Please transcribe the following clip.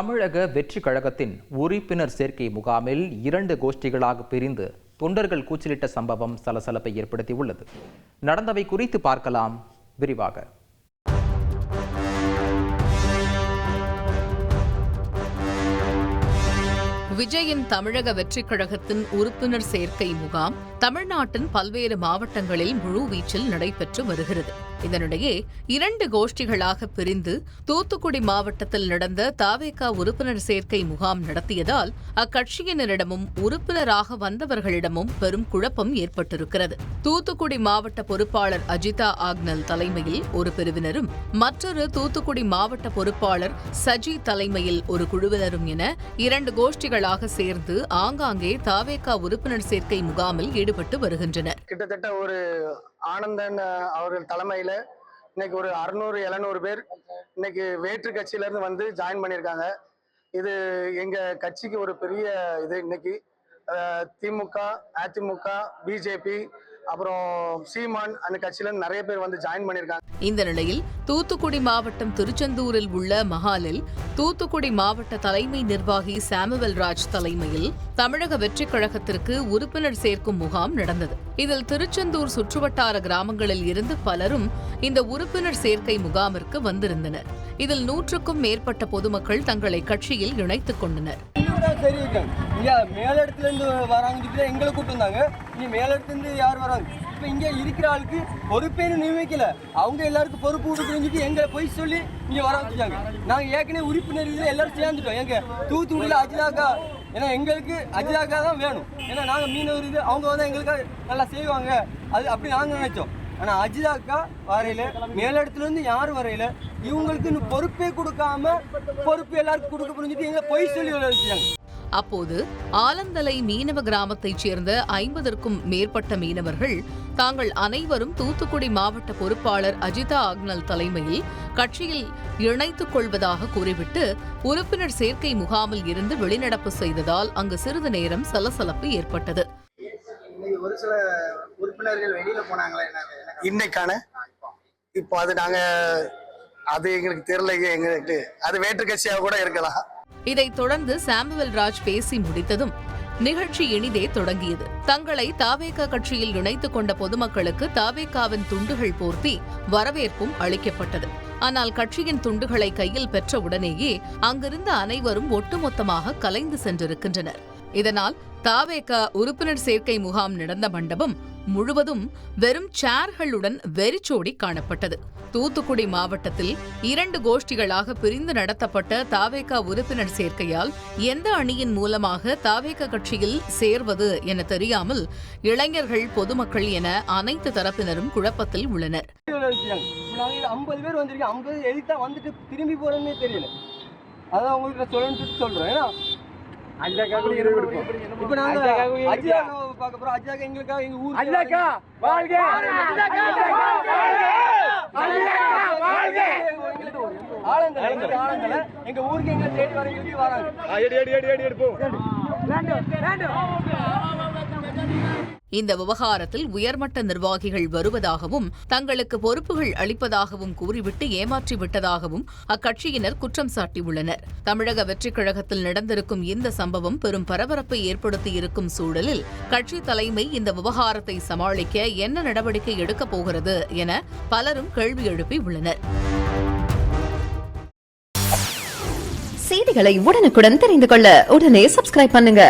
தமிழக வெற்றி கழகத்தின் உறுப்பினர் சேர்க்கை முகாமில் 2 கோஷ்டிகளாக பிரிந்து தொண்டர்கள் கூச்சலிட்ட சம்பவம் சலசலப்பை ஏற்படுத்தியுள்ளது. நடந்தவை குறித்து பார்க்கலாம் விரிவாக. விஜயின் தமிழக வெற்றி கழகத்தின் உறுப்பினர் சேர்க்கை முகாம் தமிழ்நாட்டின் பல்வேறு மாவட்டங்களில் முழுவீச்சில் நடைபெற்று வருகிறது. இதனிடையே 2 கோஷ்டிகளாக பிரிந்து தூத்துக்குடி மாவட்டத்தில் நடந்த தவேகா உறுப்பினர் சேர்க்கை முகாம் நடத்தியதால் அக்கட்சியினரிடமும் உறுப்பினராக வந்தவர்களிடமும் பெரும் குழப்பம் ஏற்பட்டிருக்கிறது. தூத்துக்குடி மாவட்ட பொறுப்பாளர் அஜிதா ஆக்னல் தலைமையில் ஒரு பிரிவினரும் மற்றொரு தூத்துக்குடி மாவட்ட பொறுப்பாளர் சஜி தலைமையில் ஒரு குழுவினரும் என 2 கோஷ்டிகளாக சேர்ந்து ஆங்காங்கே தவேகா உறுப்பினர் சேர்க்கை முகாமில் ஈடுபட்டு வருகின்றனர். கிட்டத்தட்ட ஒரு ஆனந்தன் அவர்கள் தலைமையில இன்னைக்கு ஒரு 600-700 பேர் இன்னைக்கு வேற்று கட்சியில இருந்து வந்து ஜாயின் பண்ணியிருக்காங்க. இது எங்க கட்சிக்கு ஒரு பெரிய இது. இன்னைக்கு திமுக, அதிமுக, பிஜேபி, அப்புறம் சீமான் அந்த கட்சியில நிறைய பேர் வந்து ஜாயின் பண்ணியிருக்காங்க. இந்த நிலையில் தூத்துக்குடி மாவட்டம் திருச்செந்தூரில் உள்ள மஹாலில் தூத்துக்குடி மாவட்ட தலைமை நிர்வாகி சாமுவேல் ராஜ் தலைமையில் தமிழக வெற்றிக் கழகத்திற்கு உறுப்பினர் சேர்க்கும் முகாம் நடந்தது. இதில் திருச்செந்தூர் சுற்றுவட்டார கிராமங்களில் இருந்து பலரும் இந்த உறுப்பினர் சேர்க்கை முகாமிற்கு வந்திருந்தனர். இதில் 100க்கும் மேற்பட்ட பொதுமக்கள் தங்களை கட்சியில் இணைத்துக் கொண்டனர். மேலிடத்துல இருந்து வராங்க எங்களை கூப்பிட்டு இனி மேலிடத்துல இருந்து யார் வராங்க? இப்ப இங்க இருக்கிற ஆளுக்கு பொறுப்பேன்னு நியமிக்கல, அவங்க எல்லாருக்கும் பொறுப்பு கொடுக்குறீங்க எங்களை போய் சொல்லி இங்க வர வச்சுட்டாங்க. நாங்க ஏற்கனவே உறுப்பினர் எல்லாரும் சேர்ந்துட்டோம். எங்க தூத்துக்குடியில அஜிதாக்கா, ஏன்னா எங்களுக்கு அஜிதாக்கா தான் வேணும். ஏன்னா நாங்க மீனவர் இது, அவங்க வந்து எங்களுக்கு நல்லா செய்வாங்க, அது அப்படி நாங்க நினைச்சோம். ஆனா அஜிதாக்கா வரையில, மேலிடத்துல இருந்து யாரும் வரையில, இவங்களுக்கு இன்னும் பொறுப்பே கொடுக்காம பொறுப்பு எல்லாருக்கும் கொடுக்க புரிஞ்சுட்டு எங்களை போய் சொல்லி வச்சுட்டாங்க. அப்போது ஆலந்தலை மீனவ கிராமத்தைச் சேர்ந்த 50க்கும் மேற்பட்ட மீனவர்கள் தாங்கள் அனைவரும் தூத்துக்குடி மாவட்ட பொறுப்பாளர் அஜிதா ஆக்னல் தலைமையில் கட்சியில் இணைத்துக் கொள்வதாக கூறிவிட்டு உறுப்பினர் சேர்க்கை முகாமில் இருந்து வெளிநடப்பு செய்ததால் அங்கு சிறிது நேரம் சலசலப்பு ஏற்பட்டது. ஒரு சில உறுப்பினர்கள் வெளியில போனாங்களா இன்னைக்கான? இப்போ அது எங்களுக்கு தெரியல. எங்களுக்கு அது வேற்று கட்சியாக கூட இருக்கலாம். இதைத் தொடர்ந்து சாமுவேல் ராஜ் பேசி முடித்ததும் நிகழ்ச்சி இனிதே தொடங்கியது. தங்களை தவேகா கட்சியில் இணைத்துக் கொண்ட பொதுமக்களுக்கு தவேகாவின் துண்டுகள் போர்த்தி வரவேற்பும் அளிக்கப்பட்டது. ஆனால் கட்சியின் துண்டுகளை கையில் பெற்ற உடனேயே அங்கிருந்த அனைவரும் ஒட்டுமொத்தமாக கலைந்து சென்றிருக்கின்றனர். இதனால் தவேகா உறுப்பினர் சேர்க்கை முகாம் நடந்த மண்டபம் முழுவதும் வெறும் சேர்களுடன் வெறிச்சோடி காணப்பட்டது. தூத்துக்குடி மாவட்டத்தில் 2 கோஷ்டிகளாக பிரிந்து நடத்தப்பட்ட தவேகா உறுப்பினர் சேர்க்கையால் எந்த அணியின் மூலமாக தவேகா கட்சியில் சேர்வது என தெரியாமல் இளைஞர்கள், பொதுமக்கள் என அனைத்து தரப்பினரும் குழப்பத்தில் உள்ளனர். 50 பேர் வந்திருக்கோம், 50 எதிர்த்தா வந்துட்டு திரும்பி போறதுன்னே தெரியல. அதான் உங்களுக்கு சொல்றேன். இப்ப நாங்க அஜிதா பார்க்க போறோம். அஜிதாக்கா எங்களுக்காக எங்க ஊர் அஜிதாக்கா வாழ்க, ஆலந்தல எங்க ஊருக்கு எங்க தேடி வராங்க. இந்த விவகாரத்தில் உயர்மட்ட நிர்வாகிகள் வருவதாகவும் தங்களுக்கு பொறுப்புகள் அளிப்பதாகவும் கூறிவிட்டு ஏமாற்றிவிட்டதாகவும் அக்கட்சியினர் குற்றம் சாட்டியுள்ளனர். தமிழக வெற்றிக் கழகத்தில் நடந்திருக்கும் இந்த சம்பவம் பெரும் பரபரப்பை ஏற்படுத்தியிருக்கும் சூழலில் கட்சி தலைமை இந்த விவகாரத்தை சமாளிக்க என்ன நடவடிக்கை எடுக்கப் போகிறது என பலரும் கேள்வி எழுப்பியுள்ளனர். செய்திகளை உடனுக்குடன் தெரிந்து கொள்ள உடனே சப்ஸ்கிரைப் பண்ணுங்க.